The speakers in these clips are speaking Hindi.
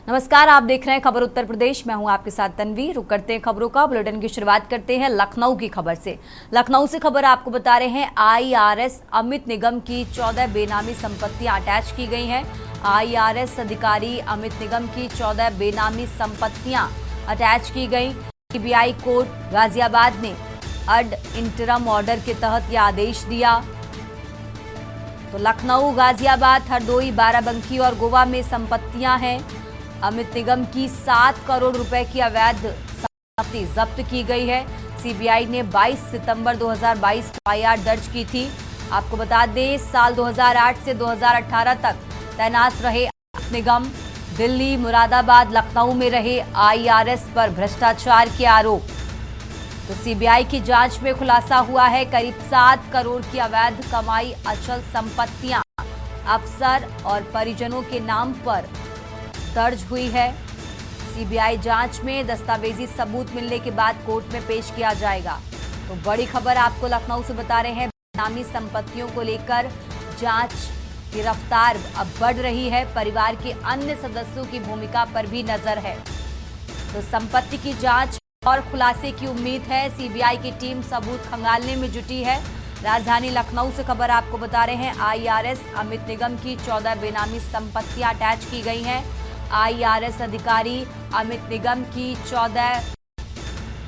नमस्कार, आप देख रहे हैं खबर उत्तर प्रदेश। मैं हूं आपके साथ तन्वी। रुक करते हैं खबरों का। बुलेटिन की शुरुआत करते हैं लखनऊ की खबर से। लखनऊ से खबर आपको बता रहे हैं, आईआरएस अमित निगम की 14 बेनामी संपत्तियां अटैच की गई हैं। आईआरएस अधिकारी अमित निगम की 14 बेनामी संपत्तियां अटैच की गई। सीबीआई कोर्ट गाजियाबाद ने अड इंटरम ऑर्डर के तहत यह आदेश दिया। तो लखनऊ, गाजियाबाद, हरदोई, बाराबंकी और गोवा में संपत्तियां हैं। अमित निगम की 7 करोड़ रुपए की अवैध संपत्ति जब्त की गई है। सीबीआई ने 22 सितंबर 2022 को एफआईआर दर्ज की थी। आपको बता दें, साल 2008 से 2018 तक तैनात रहे अमित निगम दिल्ली, मुरादाबाद, लखनऊ में रहे। आईआरएस पर भ्रष्टाचार के आरोप। तो सीबीआई की जांच में खुलासा हुआ है, करीब 7 करोड़ की अवैध कमाई अचल संपत्तियां अफसर और परिजनों के नाम पर दर्ज हुई है। सीबीआई जांच में दस्तावेजी सबूत मिलने के बाद कोर्ट में पेश किया जाएगा। तो बड़ी खबर आपको लखनऊ से बता रहे हैं, बेनामी संपत्तियों को लेकर जांच की रफ्तार अब बढ़ रही है। परिवार के अन्य सदस्यों की भूमिका पर भी नजर है। तो संपत्ति की जांच और खुलासे की उम्मीद है। सीबीआई की टीम सबूत खंगालने में जुटी है। राजधानी लखनऊ से खबर आपको बता रहे हैं, आईआरएस अमित निगम की 14 बेनामी संपत्तियां अटैच की गई हैं। आईआरएस अधिकारी अमित निगम की 14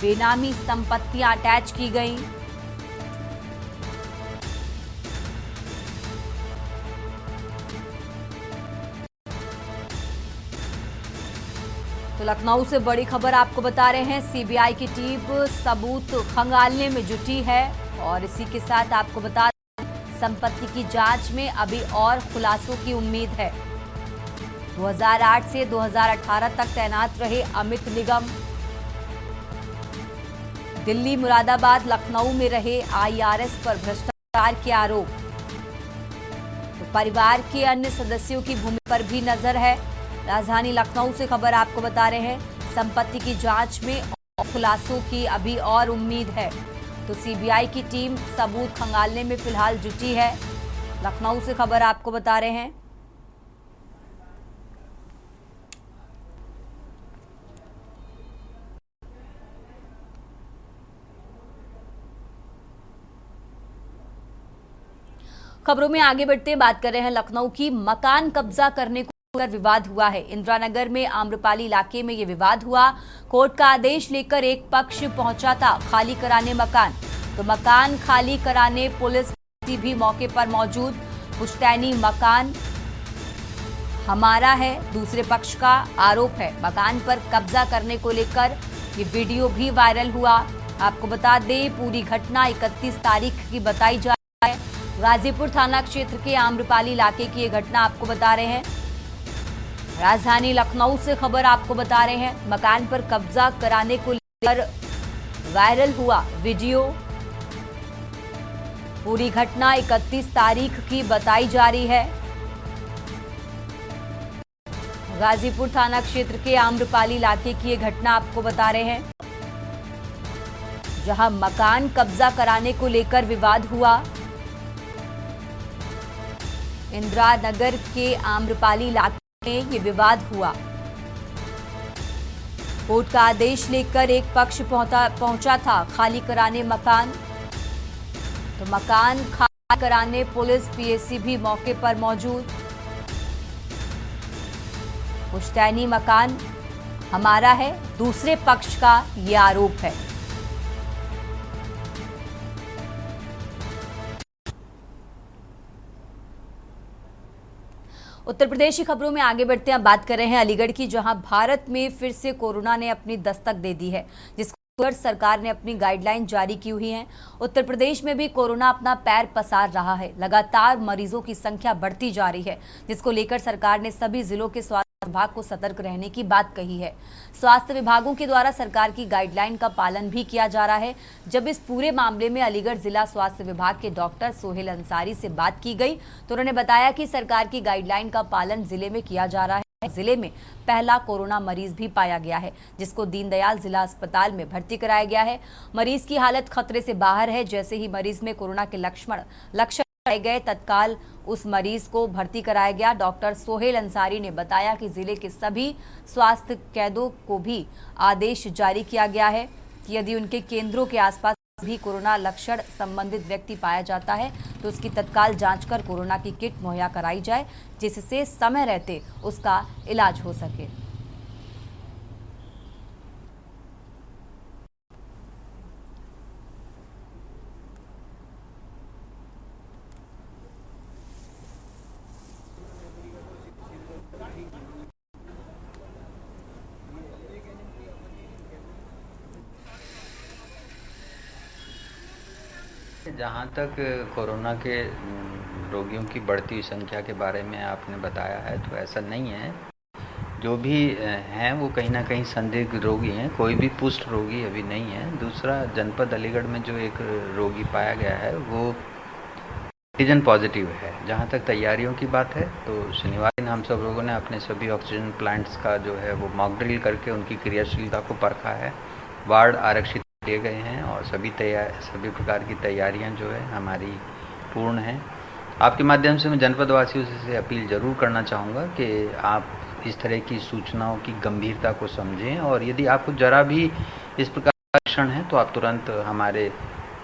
बेनामी संपत्तियां अटैच की गई। तो लखनऊ से बड़ी खबर आपको बता रहे हैं, सीबीआई की टीम सबूत खंगालने में जुटी है। और इसी के साथ आपको बता दें, संपत्ति की जांच में अभी और खुलासों की उम्मीद है। 2008 से 2018 तक तैनात रहे अमित निगम दिल्ली, मुरादाबाद, लखनऊ में रहे। आईआरएस पर भ्रष्टाचार के आरोप। तो परिवार के अन्य सदस्यों की भूमिका पर भी नजर है। राजधानी लखनऊ से खबर आपको बता रहे हैं, संपत्ति की जांच में और खुलासों की अभी और उम्मीद है। तो सीबीआई की टीम सबूत खंगालने में फिलहाल जुटी है। लखनऊ से खबर आपको बता रहे हैं। खबरों में आगे बढ़ते बात कर रहे हैं लखनऊ की। मकान कब्जा करने को लेकर विवाद हुआ है। इंदिरानगर में आम्रपाली इलाके में यह विवाद हुआ। कोर्ट का आदेश लेकर एक पक्ष पहुंचा था खाली कराने मकान। तो मकान खाली कराने पुलिस भी मौके पर मौजूद। पुश्तैनी मकान हमारा है, दूसरे पक्ष का आरोप है। मकान पर कब्जा करने को लेकर ये वीडियो भी वायरल हुआ। आपको बता दें, पूरी घटना 31 तारीख की बताई जा रही है। गाजीपुर थाना क्षेत्र के आम्रपाली इलाके की ये घटना आपको बता रहे हैं। राजधानी लखनऊ से खबर आपको बता रहे हैं, मकान पर कब्जा कराने को लेकर वायरल हुआ वीडियो। पूरी घटना 31 तारीख की बताई जा रही है। गाजीपुर थाना क्षेत्र के आम्रपाली इलाके की ये घटना आपको बता रहे हैं, जहां मकान कब्जा कराने को लेकर विवाद हुआ। इंदिरा नगर के आम्रपाली इलाके में ये विवाद हुआ। कोर्ट का आदेश लेकर एक पक्ष पहुंचा था खाली कराने मकान। तो मकान खाली कराने पुलिस, पीएसी भी मौके पर मौजूद। पुश्तैनी मकान हमारा है, दूसरे पक्ष का ये आरोप है। उत्तर प्रदेश की खबरों में आगे बढ़ते हैं। बात कर रहे हैं अलीगढ़ की, जहां भारत में फिर से कोरोना ने अपनी दस्तक दे दी है, जिसको लेकर सरकार ने अपनी गाइडलाइन जारी की हुई है। उत्तर प्रदेश में भी कोरोना अपना पैर पसार रहा है। लगातार मरीजों की संख्या बढ़ती जा रही है, जिसको लेकर सरकार ने सभी जिलों के स्वास्थ्य विभाग को सतर्क रहने की बात कही है। स्वास्थ्य विभागों के द्वारा सरकार की गाइडलाइन का पालन भी किया जा रहा है। जब इस पूरे मामले में अलीगढ़ जिला स्वास्थ्य विभाग के डॉक्टर सोहेल अंसारी से बात की गई, तो उन्होंने बताया कि सरकार की गाइडलाइन का पालन जिले में किया जा रहा है। जिले में पहला कोरोना मरीज भी पाया गया है, जिसको दीनदयाल जिला अस्पताल में भर्ती कराया गया है। मरीज की हालत खतरे से बाहर है। जैसे ही मरीज में कोरोना के लक्षण गए तत्काल उस मरीज को भर्ती कराया गया। डॉक्टर सोहेल अंसारी ने बताया कि जिले के सभी स्वास्थ्य कैदों को भी आदेश जारी किया गया है कि यदि उनके केंद्रों के आसपास भी कोरोना लक्षण संबंधित व्यक्ति पाया जाता है तो उसकी तत्काल जांच कर कोरोना की किट मुहैया कराई जाए, जिससे समय रहते उसका इलाज हो सके। जहाँ तक कोरोना के रोगियों की बढ़ती हुई संख्या के बारे में आपने बताया है तो ऐसा नहीं है। जो भी हैं वो कहीं ना कहीं संदिग्ध रोगी हैं, कोई भी पुष्ट रोगी अभी नहीं है। दूसरा, जनपद अलीगढ़ में जो एक रोगी पाया गया है वो एंटीजन पॉजिटिव है। जहाँ तक तैयारियों की बात है तो शनिवार दिन हम सब लोगों ने अपने सभी ऑक्सीजन प्लांट्स का जो है वो मॉक ड्रिल करके उनकी क्रियाशीलता को परखा है। वार्ड आरक्षित किए गए हैं और सभी प्रकार की तैयारियां जो है हमारी पूर्ण हैं। आपके माध्यम से मैं जनपद वासियों से अपील ज़रूर करना चाहूँगा कि आप इस तरह की सूचनाओं की गंभीरता को समझें और यदि आपको ज़रा भी इस प्रकार का लक्षण है तो आप तुरंत हमारे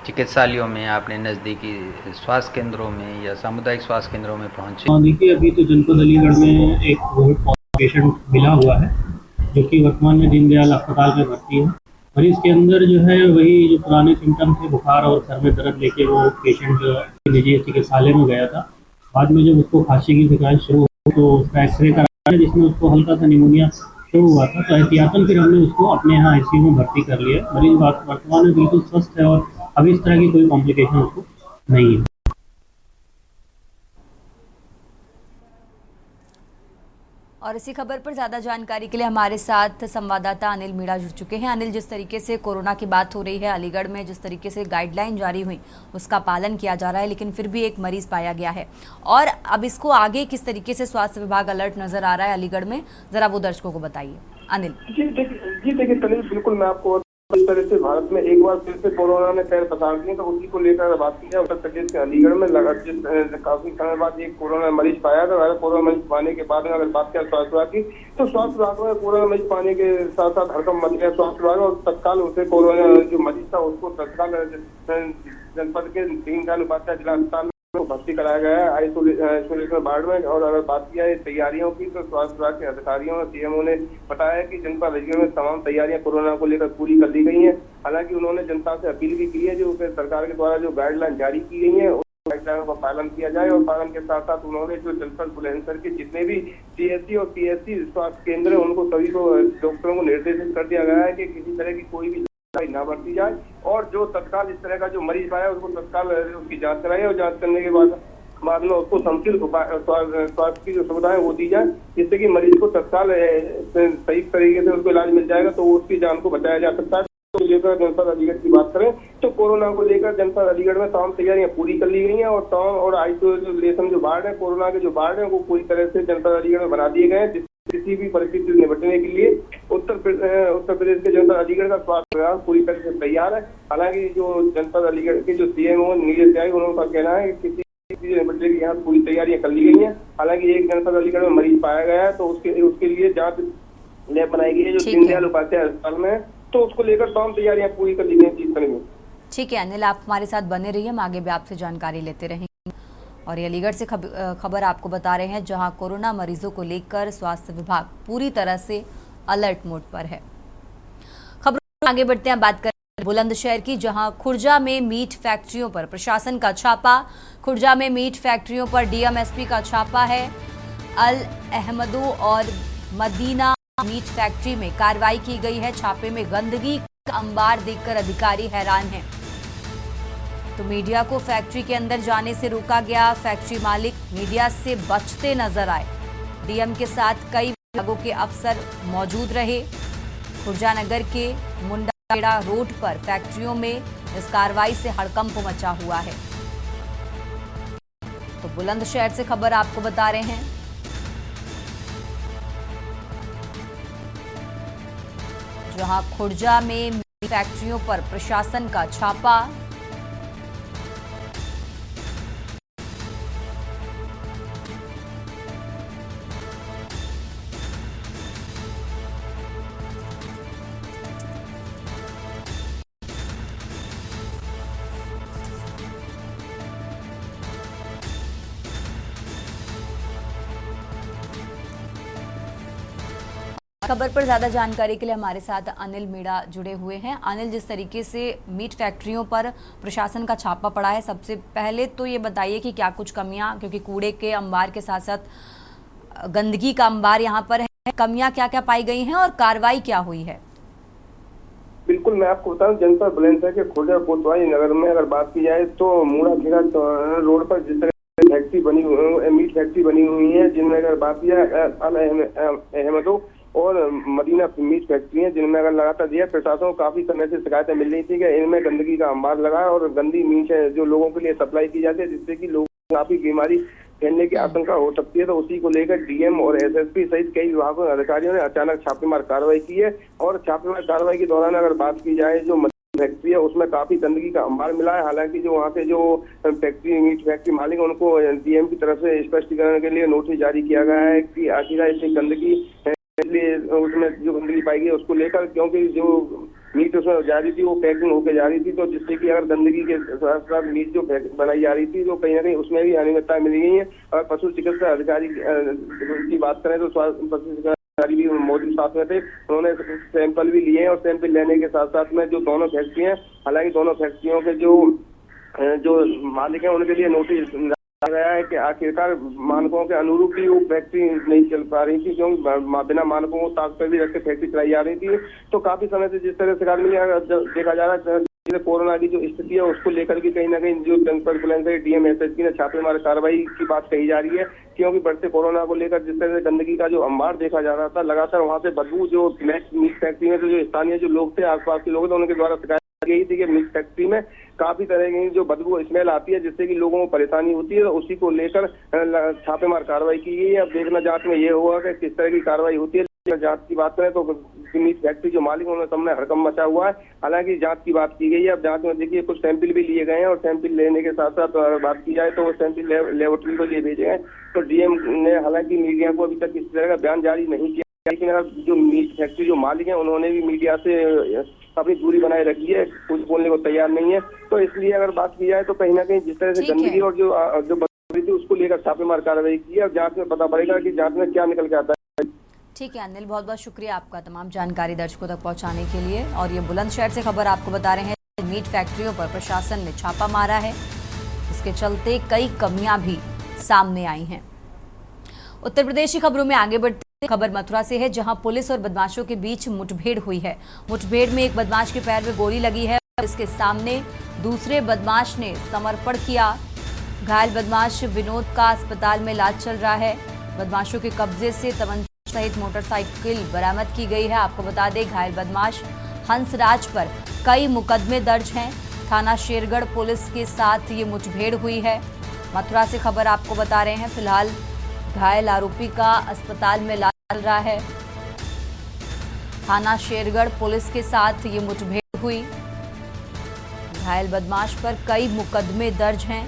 चिकित्सालयों में, अपने नज़दीकी स्वास्थ्य केंद्रों में या सामुदायिक स्वास्थ्य केंद्रों में पहुँचें। देखिए, अभी तो जनपद अलीगढ़ में एक कोविड पेशेंट मिला हुआ है जो कि वर्तमान में दीनदयाल अस्पताल में भर्ती है। मरीज के अंदर जो है वही जो पुराने सिम्टम थे, बुखार और सर में दर्द लेके वो पेशेंट निजी चिकित्सालय में गया था। बाद में जब उसको खांसी की शिकायत शुरू हुई तो उसका एक्सरे कराया जिसमें उसको हल्का सा निमोनिया शुरू हुआ था। तो एहतियातन फिर हमने उसको अपने यहाँ आईसीयू में भर्ती कर लिया। मरीज वर्तमान में बिल्कुल स्वस्थ है और अभी इस तरह की कोई कॉम्प्लिकेशन उसको नहीं है। और इसी खबर पर ज्यादा जानकारी के लिए हमारे साथ संवाददाता अनिल मीणा जुड़ चुके हैं। अनिल, जिस तरीके से कोरोना की बात हो रही है अलीगढ़ में, जिस तरीके से गाइडलाइन जारी हुई उसका पालन किया जा रहा है, लेकिन फिर भी एक मरीज पाया गया है और अब इसको आगे किस तरीके से स्वास्थ्य विभाग अलर्ट नजर आ रहा है अलीगढ़ में, जरा वो दर्शकों को बताइए। अनिल जी देखिए तनीष, बिल्कुल मैं आपको इस तरह से भारत में एक बार फिर से कोरोना ने पैर पसार दिए तो उसी को लेकर बात की है। उत्तर प्रदेश के अलीगढ़ में लगातार काफी समय बाद एक कोरोना मरीज पाया था। कोरोना मरीज पाने के बाद में अगर बात करें स्वास्थ्य विभाग की तो स्वास्थ्य विभाग में कोरोना मरीज पाने के साथ साथ हड़कंप मच गया स्वास्थ्य विभाग और तत्काल उसे कोरोना जो मरीज था उसको तत्काल जनपद के दीनदयाल उपाध्याय जिला अस्पताल भर्ती कराया गया है आइसोलेशन वार्ड में। और अगर बात किया है तैयारियों की तो स्वास्थ्य विभाग के अधिकारियों और सीएमओ ने बताया कि जनपद अलीगढ़ में तमाम तैयारियां कोरोना को लेकर पूरी कर ली गई हैं। हालांकि उन्होंने जनता से अपील भी की है जो सरकार के द्वारा जो गाइडलाइन जारी की गई है गाइडलाइनों का पालन किया जाए और पालन के साथ साथ उन्होंने जो जनपद बुलंदशहर के जितने भी सीएससी और पीएससी स्वास्थ्य केंद्र है उनको सभी को डॉक्टरों को निर्देशित कर दिया गया है कि किसी तरह की कोई भी ना बरती जाए और जो तत्काल इस तरह का जो मरीज पाया उसको तत्काल उसकी जांच कराई और जांच करने के बाद में उसको समुचित स्वास्थ्य की जो सुविधाएं वो दी जाए जिससे कि मरीज को तत्काल सही तरीके से उसको इलाज मिल जाएगा तो उसकी जान को बचाया जा सकता है। तो लेकर जनपद अलीगढ़ की बात करें तो कोरोना को लेकर जनपद अलीगढ़ में तमाम तैयारियां पूरी कर ली गई हैं और तमाम और आइसोलेशन जो वार्ड है कोरोना के जो वार्ड है वो पूरी तरह से जनपद अलीगढ़ में बना दिए गए हैं। किसी भी परिस्थिति से निपटने के लिए उत्तर प्रदेश के जनपद अलीगढ़ का स्वास्थ्य विभाग पूरी तरह से तैयार है। हालांकि जो जनपद अलीगढ़ के जो सीएमओ नीरज त्यागी उनका कहना है कि किसी निपटने की यहाँ पूरी तैयारियां कर ली गई हैं। हालांकि एक जनपद अलीगढ़ में मरीज पाया गया है तो उसके लिए जांच लैब बनाई गई है जो दीनदयाल उपाध्याय अस्पताल में है तो उसको लेकर तमाम तैयारियां पूरी कर ली गई। ठीक है अनिल, आप हमारे साथ बने रहिए, हम आगे भी आपसे जानकारी लेते रहेंगे। और ये अलीगढ़ से खबर आपको बता रहे हैं जहां कोरोना मरीजों को लेकर स्वास्थ्य विभाग पूरी तरह से अलर्ट मोड पर है। खबरों आगे बढ़ते हैं, बात करें बुलंदशहर की जहां खुर्जा में मीट फैक्ट्रियों पर प्रशासन का छापा। खुर्जा में मीट फैक्ट्रियों पर डीएमएसपी का छापा है। अल अहमदो और मदीना मीट फैक्ट्री में कार्रवाई की गई है। छापे में गंदगी का अंबार देखकर अधिकारी हैरान हैं। तो मीडिया को फैक्ट्री के अंदर जाने से रोका गया। फैक्ट्री मालिक मीडिया से बचते नजर आए। डीएम के साथ कई विभागों के अफसर मौजूद रहे। खुर्जा नगर के मुंडाखेड़ा रोड पर फैक्ट्रियों में इस कार्रवाई से हड़कंप मचा हुआ है। तो बुलंदशहर से खबर आपको बता रहे हैं जहां खुर्जा में फैक्ट्रियों पर प्रशासन का छापा। खबर पर ज्यादा जानकारी के लिए हमारे साथ अनिल मीणा जुड़े हुए हैं। अनिल, जिस तरीके से मीट फैक्ट्रियों पर प्रशासन का छापा पड़ा है, सबसे पहले तो ये बताइए कि क्या कुछ कमियां, क्योंकि कूड़े के अंबार के साथ साथ गंदगी का अंबार यहाँ पर है, कमियां क्या क्या पाई गई हैं और कार्रवाई क्या हुई है? बिल्कुल, मैं आपको बताऊं, जनपद बुलंदशहर के खुर्जा कोतवाली नगर में अगर बात की जाए तो मूड़ा खेड़ा रोड पर जिस तरह फैक्ट्री बनी हुई, मीट फैक्ट्री बनी हुई है, जिनमें अगर बात की जाए अल अहमदो और मदीना मीट फैक्ट्री है, जिनमें अगर लगातार दिया प्रशासन को काफी समय से शिकायतें मिल रही थी कि इनमें गंदगी का अंबार लगा है और गंदी मीट है जो लोगों के लिए सप्लाई की जाती है, जिससे कि लोगों को काफी बीमारी फैलने की आशंका हो सकती है। तो उसी को लेकर डीएम और एसएसपी सहित कई विभागों के अधिकारियों ने अचानक छापेमार कार्रवाई की है और छापेमार कार्रवाई के दौरान अगर बात की जाए जो फैक्ट्री है उसमें काफी गंदगी का अंबार मिला है। हालांकि जो वहाँ के जो फैक्ट्री मीट फैक्ट्री मालिक है उनको डीएम की तरफ से स्पष्टीकरण के लिए नोटिस जारी किया गया है कि आखिर इतनी गंदगी, इसलिए उसमें जो गंदगी पाई गई उसको लेकर, क्योंकि जो मीट उसमें जा रही थी वो पैकिंग होकर जा रही थी, तो जिससे कि अगर गंदगी के साथ साथ मीट जो बनाई जा रही थी तो कहीं ना कहीं उसमें भी अनियमितता मिल गई है। और पशु चिकित्सा अधिकारी की बात करें तो पशु चिकित्सा अधिकारी भी मौजूद साथ में थे, उन्होंने सैंपल भी लिए हैं और सैंपल लेने के साथ साथ में जो दोनों फैक्ट्री हैं, हालांकि दोनों फैक्ट्रियों के जो मालिक हैं उनके लिए नोटिस गया है कि आखिरकार मानकों के अनुरूप ही वो फैक्ट्री नहीं चल पा रही थी, क्योंकि बिना मानकों को ताक पर भी रख के फैक्ट्री चलाई जा रही थी। तो काफी समय से जिस तरह शिकार मिली देखा जा रहा है, कोरोना की जो स्थिति है उसको लेकर भी कहीं ना कहीं जो जनपद बुलंदशहर डीएम एसएसपी ने छापेमार कार्रवाई की बात कही जा रही है, क्योंकि बढ़ते कोरोना को लेकर जिस तरह से गंदगी का जो अंबार देखा जा रहा था, लगातार वहाँ से बदबू जो मीट फैक्ट्री में जो स्थानीय जो लोग थे, आसपास के लोग थे, उनके द्वारा शिकायत यही थी कि मीट फैक्ट्री में काफी तरह की जो बदबू स्मेल आती है, जिससे कि लोगों को परेशानी होती है। तो उसी को लेकर छापेमार कार्रवाई की गई है। अब देखना जांच में ये होगा कि किस तरह की कार्रवाई होती है। जांच की बात करें तो मीट फैक्ट्री जो मालिक उन्होंने सामने हड़कंप मचा हुआ है, हालांकि जांच की बात की गई है। अब जांच में देखिए कुछ सैंपल भी लिए गए हैं और सैंपल लेने के साथ साथ अगर बात की जाए तो वो सैंपल लेबोरेटरी को लिए भेजे गए। तो डीएम ने हालांकि मीडिया को अभी तक किसी तरह का बयान जारी नहीं किया, लेकिन अगर जो मीट फैक्ट्री जो मालिक है उन्होंने भी मीडिया से अपनी दूरी बनाए रखी है, कुछ बोलने को तैयार नहीं है। तो इसलिए अगर बात की जाए तो कहीं ना कहीं जिस तरह से गंदगी और जो बदबू थी उसको लेकर छापेमार कार्रवाई की है। अब जांच में पता पड़ेगा कि जांच में क्या निकल के आता है। ठीक है अनिल, बहुत बहुत शुक्रिया आपका तमाम जानकारी दर्शकों तक पहुंचाने के लिए। और ये बुलंदशहर से खबर आपको बता रहे हैं, मीट फैक्ट्रियों पर प्रशासन ने छापा मारा है, इसके चलते कई कमियां भी सामने आई हैं। उत्तर प्रदेश की खबरों में आगे बढ़ते खबर मथुरा से है, जहां पुलिस और बदमाशों के बीच मुठभेड़ हुई है। मुठभेड़ में एक बदमाश के पैर में गोली लगी है और इसके सामने दूसरे बदमाश ने समर्पण किया। घायल बदमाश विनोद का अस्पताल में इलाज चल रहा है। बदमाशों के कब्जे से तमंचा सहित मोटरसाइकिल बरामद की गई है। आपको बता दें, घायल बदमाश हंसराज पर कई मुकदमे दर्ज हैं। थाना शेरगढ़ पुलिस के साथ ये मुठभेड़ हुई है। मथुरा से खबर आपको बता रहे हैं, फिलहाल घायल आरोपी का अस्पताल में इलाज चल रहा है। थाना शेरगढ़ पुलिस के साथ ये मुठभेड़ हुई। घायल बदमाश पर कई मुकदमे दर्ज हैं।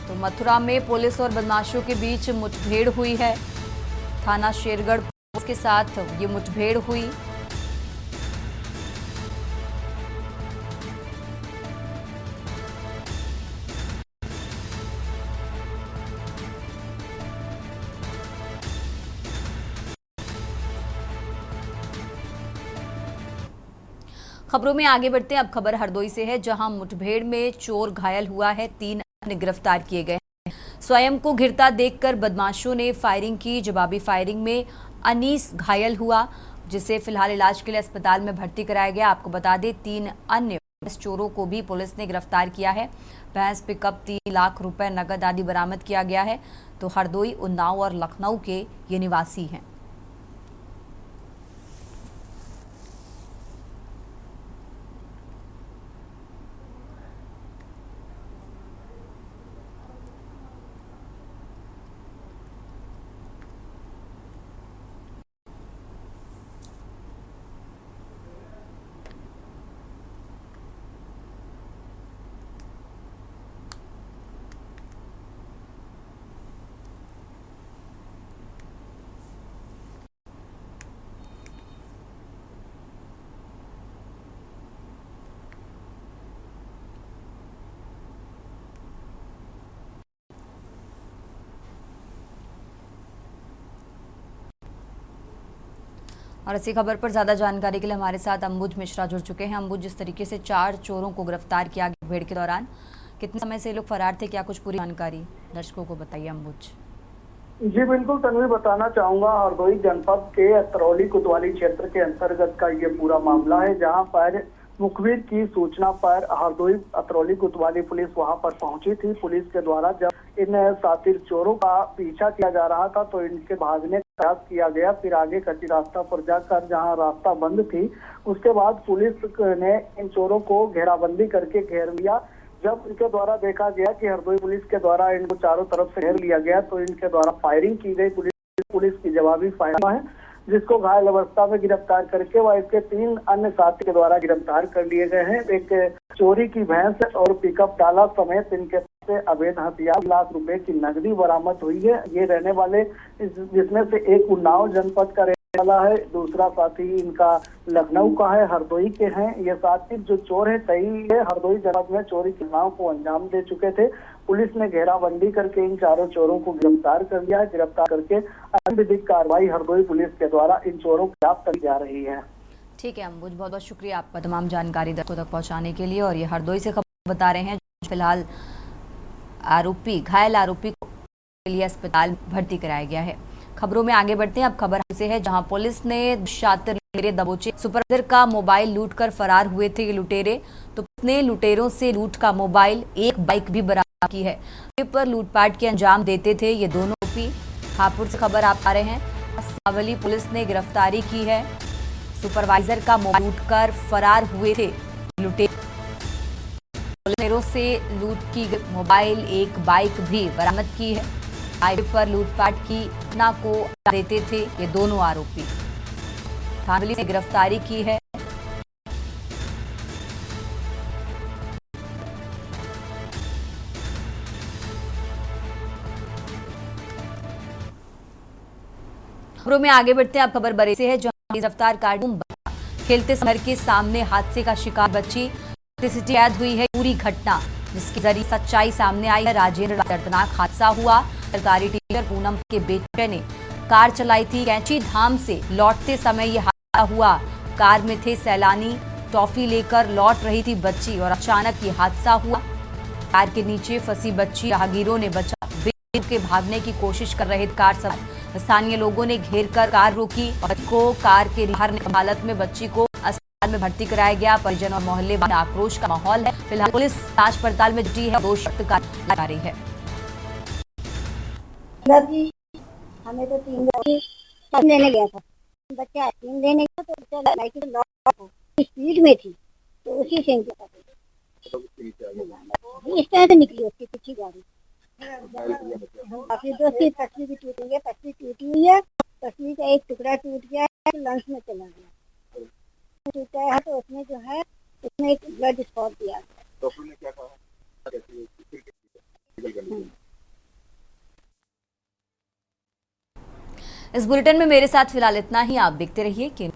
तो मथुरा में पुलिस और बदमाशों के बीच मुठभेड़ हुई है। थाना शेरगढ़ पुलिस के साथ ये मुठभेड़ हुई। खबरों में आगे बढ़ते हैं, अब खबर हरदोई से है, जहां मुठभेड़ में चोर घायल हुआ है, 3 अन्य गिरफ्तार किए गए हैं। स्वयं को घिरता देखकर बदमाशों ने फायरिंग की। जवाबी फायरिंग में अनीस घायल हुआ, जिसे फिलहाल इलाज के लिए अस्पताल में भर्ती कराया गया। आपको बता दें, 3 अन्य चोरों को भी पुलिस ने गिरफ्तार किया है। भैंस पिकअप, 3 लाख रुपए नकद आदि बरामद किया गया है। तो हरदोई, उन्नाव और लखनऊ के ये निवासी हैं। और इसी खबर पर ज्यादा जानकारी के लिए हमारे साथ अंबुज मिश्रा जुड़ चुके हैं। अंबुज, जिस तरीके से 4 चोरों को गिरफ्तार किया गया भीड़ के दौरान, कितने समय से ये लोग फरार थे, क्या कुछ पूरी जानकारी दर्शकों को बताइए अंबुज। जी बिल्कुल तन्वी, बताना चाहूंगा हरदोई जनपद के अतरौली कोतवाली क्षेत्र के अंतर्गत का ये पूरा मामला है, जहां पर मुखबिर की सूचना पर हरदोई अतरौली कोतवाली पुलिस वहां पर पहुंची थी। पुलिस के द्वारा जब इन शातिर चोरों का पीछा किया जा रहा था तो इनके भागने का प्रयास किया गया। फिर आगे कच्ची रास्ता पर जाकर जहां रास्ता बंद थी, उसके बाद पुलिस ने इन चोरों को घेराबंदी करके घेर लिया। जब इनके द्वारा देखा गया कि हरदोई पुलिस के द्वारा इनको चारों तरफ से घेर लिया गया तो इनके द्वारा फायरिंग की गई। पुलिस की जवाबी फायरिंग है, जिसको घायल अवस्था में गिरफ्तार करके वह इसके 3 अन्य साथी के द्वारा गिरफ्तार कर लिए गए हैं। एक चोरी की भैंस और पिकअप डाला समेत इनके से अवैध हथियार, लाख रुपए की नकदी बरामद हुई है। ये रहने वाले जिसमें से एक उन्नाव जनपद का रहने वाला है, दूसरा साथी इनका लखनऊ का है, हरदोई के हैं। ये साथी जो चोर है सही है, हरदोई जनपद में चोरी की घटनाओं को अंजाम दे चुके थे। पुलिस ने घेराबंदी करके इन चारों चोरों को गिरफ्तार कर लिया है। गिरफ्तार करके अन्य विधिक कार्रवाई हरदोई पुलिस के द्वारा इन चोरों को गिरफ्तार की जा रही है। ठीक है अंबुज, बहुत बहुत शुक्रिया आपका तमाम जानकारी दर्शकों तक पहुंचाने के लिए। और ये हरदोई से खबर बता रहे हैं, फिलहाल घायल आरोपी को के लिए अस्पताल भर्ती कराया गया है। खबरों में आगे बढ़ते हैं। अब खबर से है जहां पुलिस ने शातिर लुटेरे दबोचे सुपरवाइजर का मोबाइल लूटकर फरार हुए थे ये लुटेरे। तो पुलिस ने लुटेरों से लूट का मोबाइल, एक बाइक भी बरामद की है। पर लूटपाट के अंजाम देते थे ये दोनों आरोपी। हापुड़ से खबर आप आ रहे हैं, सावली पुलिस ने गिरफ्तारी की है। सुपरवाइजर का मोबाइल लूटकर फरार हुए थे लुटेरों से लूट की मोबाइल, एक बाइक भी बरामद की है। हाईवे पर लूटपाट की घटना को देते थे ये दोनों आरोपी। थाना पुलिस ने गिरफ्तारी की है। खबरों में आगे बढ़ते हैं। अब खबर बरे से है, जहां गिरफ्तार कार्टून खेलते समय के सामने हादसे का शिकार बच्ची याद हुई है पूरी घटना, जिसके जरिए सच्चाई सामने आई है। राजेंद्र दर्दनाक हादसा हुआ। सरकारी टीचर पूनम के बेटे ने कार चलाई थी। कैंची धाम से लौटते समय ये हादसा हुआ। कार में थे सैलानी, टॉफी लेकर लौट रही थी बच्ची और अचानक ये हादसा हुआ। कार के नीचे फंसी बच्ची राहगीरों ने बचा के भागने की कोशिश कर रहे कार सवार। स्थानीय लोगों ने घेर कर कार रोकी और को कार के बाहर हालत में बच्ची को अस्पताल में भर्ती कराया गया। परिजन और मोहल्ले में आक्रोश का माहौल है। फिलहाल पुलिस जांच पड़ताल में जुटी है, दोषी का लगा रही है। हमें तो 3 लेने गया था, बच्चे आइसक्रीम लेने गया तो बाइक स्पीड में थी तो उसी से इस तरह से निकली उसकी पीछे गाड़ी। बाकी दोस्ती पटरी भी टूटी है, पटरी टूटी हुई है, पटरी का एक टुकड़ा टूट गया है, लंच में चला गया। टूटा है तो उसमें जो है उसमें एक ब्लड स्पॉट दिया। डॉक्टर ने क्या कहा? इस बुलेटिन में मेरे साथ फिलहाल इतना ही। आप देखते रहिए कि